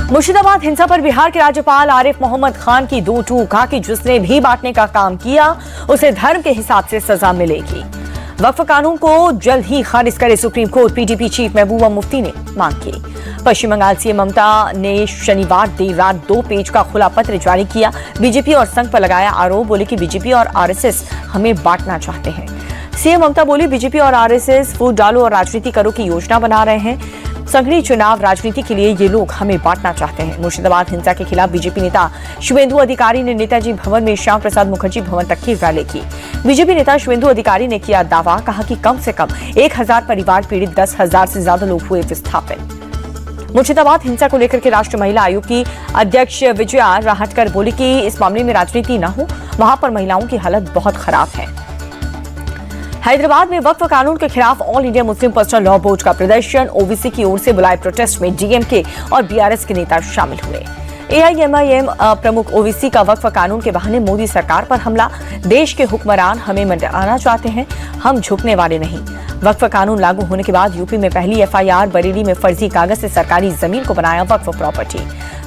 मुर्शिदाबाद हिंसा पर बिहार के राज्यपाल आरिफ मोहम्मद खान की दो टूक, कहा कि जिसने भी बांटने का काम किया उसे धर्म के हिसाब से सजा मिलेगी। वक्फ कानून को जल्द ही खारिज करे supreme court, PDP chief Mehbooba Mufti ने मांग की। पश्चिम बंगाल सीएम ममता ने शनिवार देर रात 2 पेज का खुला पत्र जारी किया। बीजेपी और संघ पर लगाया आरोप, बोले कि बीजेपी और आरएसएस हमें बांटना चाहते हैं। सीएम ममता बोली, बीजेपी और आरएसएस वोट डालो और राजनीति करो की योजना बना रहे हैं। संघीय चुनाव राजनीति के लिए ये लोग हमें बांटना चाहते हैं। मुर्शिदाबाद हिंसा के खिलाफ बीजेपी नेता शुभेंदु अधिकारी ने नेताजी भवन में श्याम प्रसाद मुखर्जी भवन तक की रैली की। बीजेपी नेता शुभेंदु अधिकारी ने किया दावा, कहा कि कम से कम 1000 परिवार पीड़ित, 10,000 से ज्यादा लोग हुए विस्थापित। मुर्शिदाबाद हिंसा को लेकर के राष्ट्रीय महिला आयोग की अध्यक्ष विजया राहटकर बोली कि इस मामले में राजनीति न हो, वहां पर महिलाओं की हालत बहुत खराब है। हैदराबाद में वक्फ कानून के खिलाफ all India Muslim personal law board का प्रदर्शन, ओबीसी की ओर से बुलाए प्रोटेस्ट में डीएमके और बीआरएस के नेता शामिल हुए। एआईएमआईएम प्रमुख, ओबीसी का वक्फ कानून के बहाने मोदी सरकार पर हमला, देश के हुक्मरान हमें मिटाना चाहते हैं, हम झुकने वाले नहीं। वक्फ कानून लागू होने के बाद यूपी में पहली एफआईआर, बरेली में फर्जी कागज से सरकारी जमीन को बनाया वक्फ प्रॉपर्टी।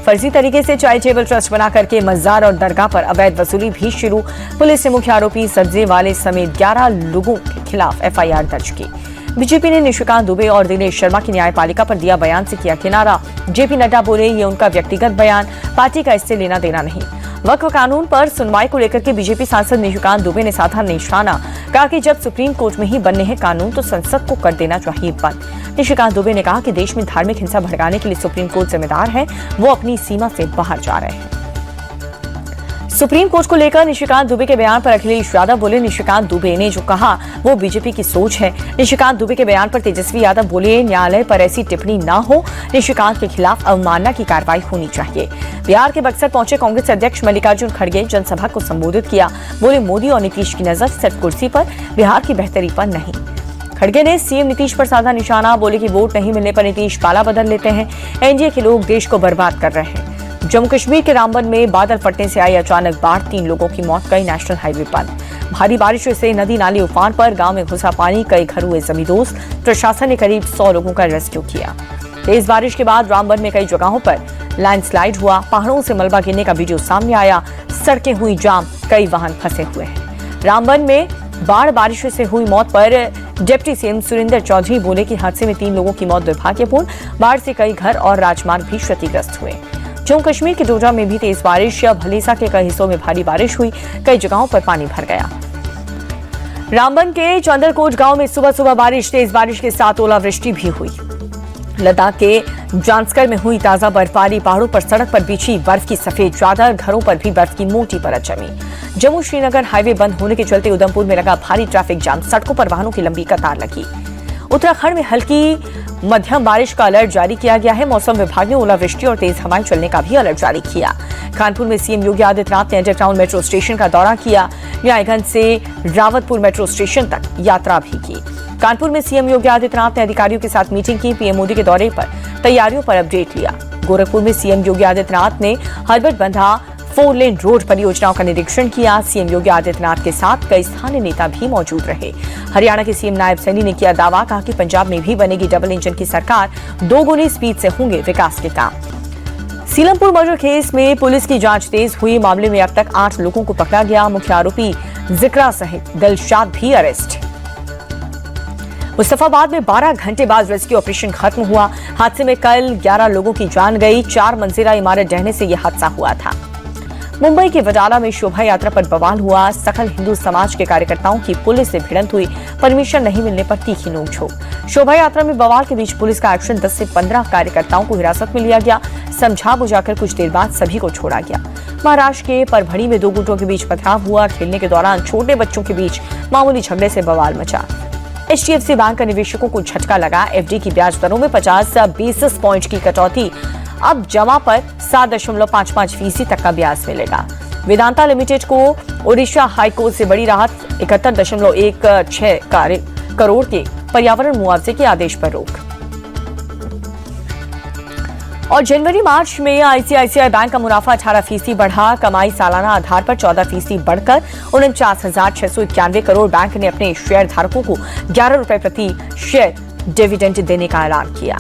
फर्जी तरीके से चैरिटेबल ट्रस्ट बना करके मजार और दरगाह पर अवैध वसूली भी शुरू। पुलिस ने मुख्य आरोपी सब्जे वाले समेत 11 लोगों के खिलाफ एफआईआर दर्ज की। बीजेपी ने निशिकांत दुबे और दिनेश शर्मा की न्यायपालिका पर दिया बयान से किया किनारा। जेपी नड्डा बोले, ये उनका व्यक्तिगत बयान, पार्टी का इससे लेना देना नहीं। वक्फ कानून पर सुनवाई को लेकर के बीजेपी सांसद निशिकांत दुबे ने साधा निशाना, कहा कि जब सुप्रीम कोर्ट में ही बनने हैं कानून तो संसद को कर देना चाहिए बंद। निशिकांत दुबे ने कहा कि देश में धार्मिक हिंसा भड़काने के लिए सुप्रीम कोर्ट जिम्मेदार है, वो अपनी सीमा से बाहर जा रहे हैं। सुप्रीम कोर्ट को लेकर निशिकांत दुबे के बयान पर अखिलेश यादव बोले, निशिकांत दुबे ने जो कहा वो बीजेपी की सोच है। निशिकांत दुबे के बयान पर तेजस्वी यादव बोले, न्यायालय पर ऐसी टिप्पणी न हो, निशिकांत के खिलाफ अवमानना की कार्रवाई होनी चाहिए। बिहार के बक्सर पहुंचे कांग्रेस अध्यक्ष मल्लिकार्जुन खड़गे, जनसभा को संबोधित किया। बोले, मोदी और नीतीश की नजर सिर्फ कुर्सी पर, बिहार की बेहतरी पर नहीं। खड़गे ने सीएम नीतीश पर साधा निशाना, बोले कि वोट नहीं मिलने पर नीतीश पाला बदल लेते हैं, एनडीए के लोग देश को बर्बाद कर रहे हैं। जम्मू कश्मीर के रामबन में बादल फटने से आई अचानक बाढ़, 3 लोगों की मौत, कई नेशनल हाईवे बंद। भारी बारिश से नदी नाले उफान पर, गांव में घुसा पानी, कई घर हुए जमींदोज। प्रशासन ने करीब 100 लोगों का रेस्क्यू किया। तेज बारिश के बाद रामबन में कई जगहों पर लैंडस्लाइड हुआ, पहाड़ों से मलबा गिरने का वीडियो सामने आया, सड़कें हुई जाम, कई वाहन फंसे हुए हैं। रामबन में बाढ़ बारिश से हुई मौत पर डिप्टी सीएम सुरेंद्र चौधरी बोले कि हादसे में 3 लोगों की मौत दुर्भाग्यपूर्ण, बाढ़ से कई घर और राजमार्ग भी क्षतिग्रस्त हुए। जम्मू कश्मीर के डोडा में भी तेज बारिश, भलीसा के कई हिस्सों में भारी बारिश हुई, कई जगहों पर पानी भर गया। रामबन के चंदरकोट गांव में सुबह बारिश, तेज बारिश के साथ ओलावृष्टि भी हुई। लद्दाख के जांस्कर में हुई ताजा बर्फबारी, पहाड़ों पर सड़क पर बिछी बर्फ की सफेद चादर, घरों पर भी बर्फ की मोटी परत जमी। जम्मू श्रीनगर हाईवे बंद होने के चलते उधमपुर में लगा भारी ट्रैफिक जाम, सड़कों पर वाहनों की लंबी कतार लगी। उत्तराखंड में हल्की मध्यम बारिश का अलर्ट जारी किया गया है। मौसम विभाग ने ओलावृष्टि और तेज हवाएं चलने का भी अलर्ट जारी किया। कानपुर में सीएम योगी आदित्यनाथ ने अंडरग्राउंड मेट्रो स्टेशन का दौरा किया। न्यायगंज से रावतपुर मेट्रो स्टेशन तक यात्रा भी की। कानपुर में सीएम योगी आदित्यनाथ ने अधिकारियों के साथ मीटिंग की, पीएम मोदी के दौरे पर तैयारियों पर अपडेट लिया। गोरखपुर में सीएम योगी आदित्यनाथ ने हर्बट बंधा 4 लेन रोड परियोजनाओं का निरीक्षण किया। सीएम योगी आदित्यनाथ के साथ कई स्थानीय नेता भी मौजूद रहे। हरियाणा के सीएम नायब सैनी ने किया दावा, कहा कि पंजाब में भी बनेगी डबल इंजन की सरकार, 2 गुनी स्पीड से होंगे विकास के काम। सीलमपुर मर्डर केस में पुलिस की जांच तेज हुई, मामले में अब तक 8 लोगों को पकड़ा गया। मुख्य आरोपी जिक्रा सहित दिलशाद भी अरेस्ट। मुस्तफाबाद में 12 घंटे बाद रेस्क्यू ऑपरेशन खत्म हुआ। हादसे में कल 11 लोगों की जान गई। 4 मंजिला इमारत ढहने से यह हादसा हुआ था। मुंबई के वडाला में शोभा यात्रा पर बवाल हुआ। सकल हिंदू समाज के कार्यकर्ताओं की पुलिस से भिड़ंत हुई, परमिशन नहीं मिलने पर तीखी नोकझोंक। शोभा यात्रा में बवाल के बीच पुलिस का एक्शन, 10 से 15 कार्यकर्ताओं को हिरासत में लिया गया। समझा बुझाकर कुछ देर बाद सभी को छोड़ा गया। महाराष्ट्र के परभणी में 2 गुटों के बीच पथराव हुआ। खेलने के दौरान छोटे बच्चों के बीच मामूली झगड़े से बवाल मचा। एचडीएफसी बैंक का निवेशकों को झटका लगा। एफडी की ब्याज दरों में 50 बेसिस पॉइंट की कटौती, अब जमा पर 7.55% तक का ब्याज मिलेगा। वेदांता लिमिटेड को ओडिशा हाईकोर्ट से बड़ी राहत, 71.16 करोड़ के पर्यावरण मुआवजे के आदेश पर रोक। और जनवरी मार्च में आईसीआईसीआई बैंक का मुनाफा 18% बढ़ा। कमाई सालाना आधार पर 14% बढ़कर 49,691 करोड़। बैंक ने अपने शेयर धारकों को 11 रुपए प्रति शेयर डिविडेंड देने का ऐलान किया।